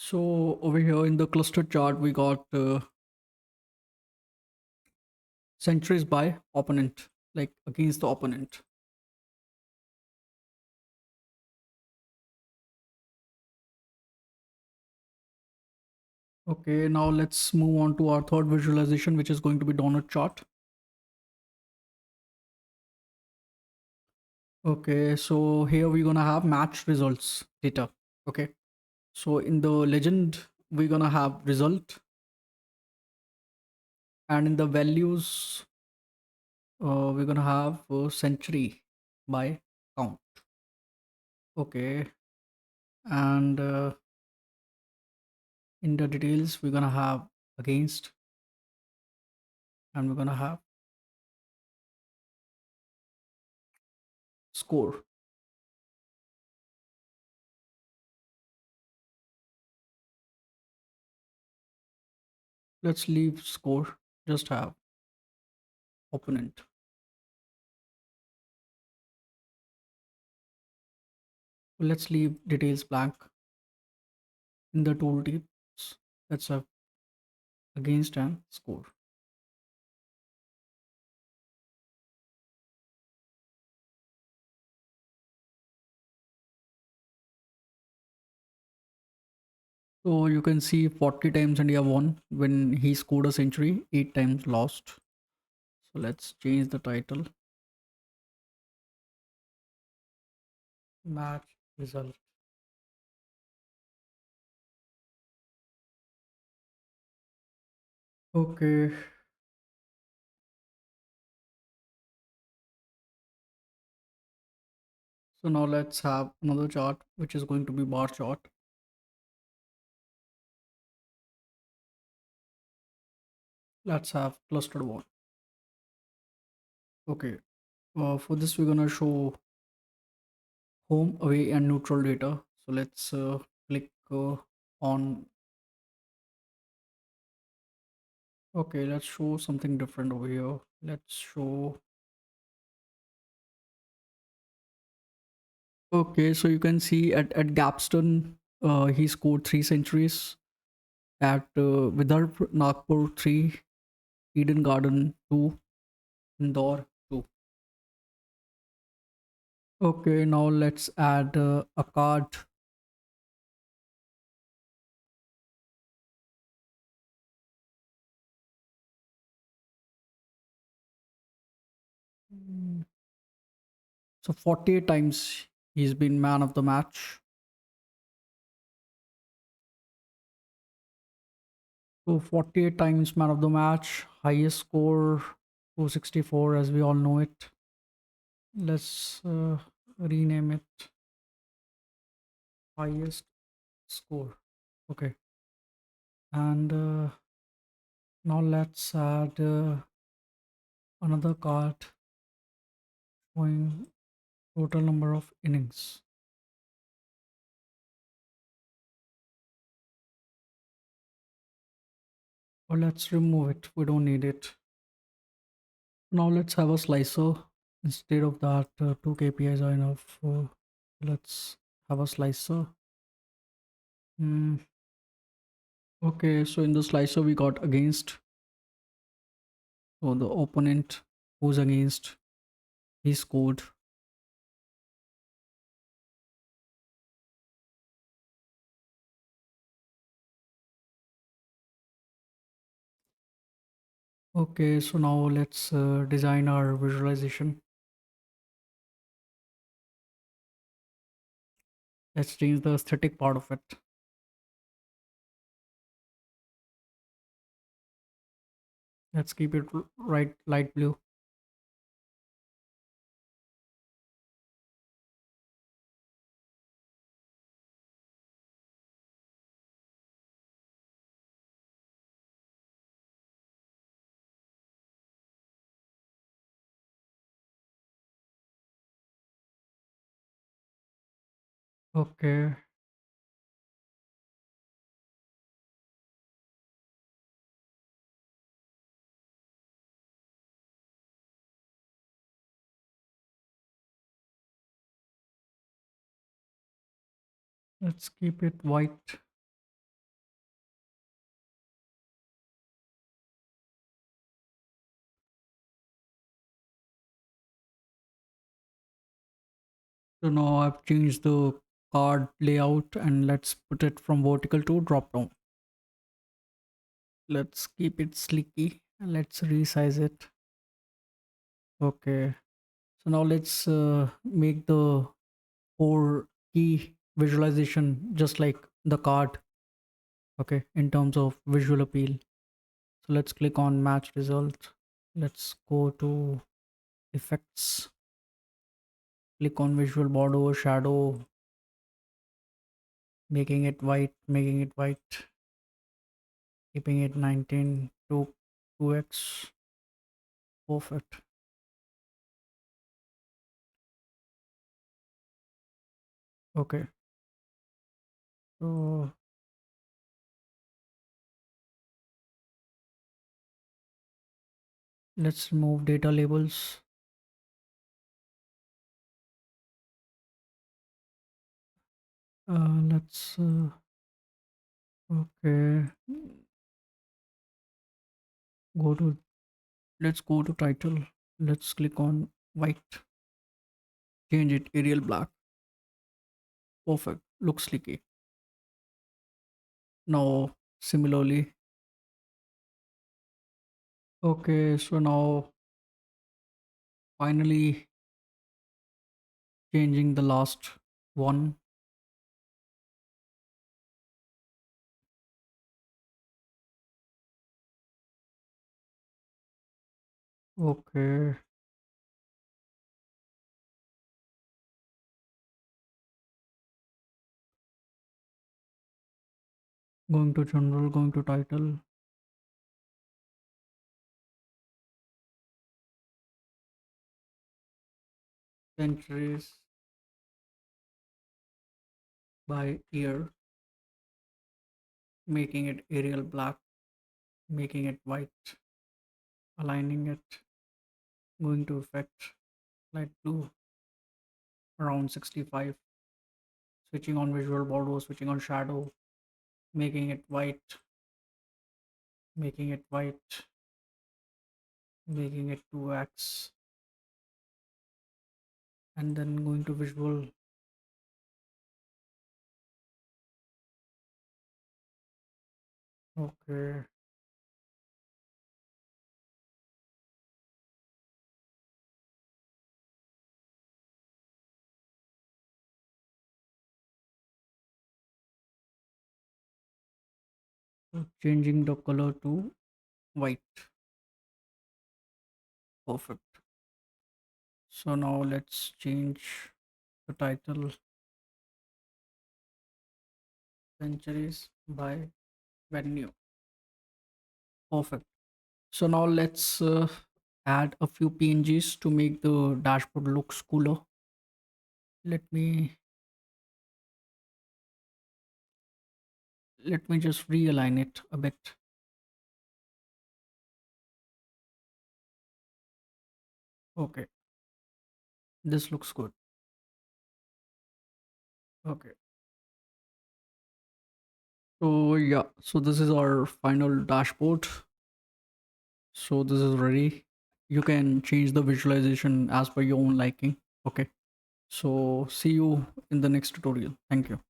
So over here in the cluster chart, we got centuries by opponent, like against the opponent. Okay, now let's move on to our third visualization, which is going to be donut chart. Okay, so here we're gonna have match results data. Okay, so in the legend, we're gonna have result, and in the values, we're gonna have century by count. Okay, and in the details, we're gonna have against, and we're gonna have score. Let's leave score, just have opponent. Let's leave details blank. In the tooltips, let's have against and score. So you can see 40 times India won when he scored a century, 8 times lost. So let's change the title. Match result. Okay, so now let's have another chart, which is going to be bar chart. Let's have clustered one. Okay, for this we're gonna show home, away, and neutral data. So let's click on. Okay, let's show something different over here. Let's show. Okay, so you can see at Gapston, he scored 3 centuries. At Vidarbh, Nagpur 3, Eden Garden 2, Indore 2. Okay, now let's add a card. Mm, So 48 times he's been man of the match. So 48 times man of the match, highest score 264 as we all know it. Let's rename it highest score. Okay, and now let's add another card showing total number of innings. Or let's remove it. We don't need it. Now let's have a slicer. Instead of that, two KPIs are enough. Let's have a slicer. Hmm. Okay, so in the slicer we got against. So the opponent who's against, he scored. Okay, so now let's design our visualization. Let's change the aesthetic part of it. Let's keep it right light blue. Okay, let's keep it white. So now I've changed the card layout and let's put it from vertical to drop down. Let's keep it sleeky and let's resize it. Okay. So now let's make the core key visualization just like the card. Okay. In terms of visual appeal. So let's click on match result. Let's go to effects. Click on visual border shadow, making it white, keeping it 19 to 2x. Perfect. Okay. So let's remove data labels. Let's okay. Go to let's go to title. Let's click on white. Change it Arial black. Perfect. Looks sleeky. Now similarly. Okay. So now finally changing the last one. Okay. Going to general. Going to title. Centuries by year. Making it Arial black. Making it white. Aligning it. Going to effect. Light blue. Around 65. Switching on visual border. Switching on shadow. Making it white. Making it white. Making it 2x. And then going to visual. Okay. So changing the color to white. Perfect. So now let's change the title Centuries by Venue. Perfect. So now let's add a few PNGs to make the dashboard looks cooler. Let me just realign it a bit. Okay, this looks good. Okay. So yeah, so this is our final dashboard. So this is ready. You can change the visualization as per your own liking. Okay. So see you in the next tutorial. Thank you.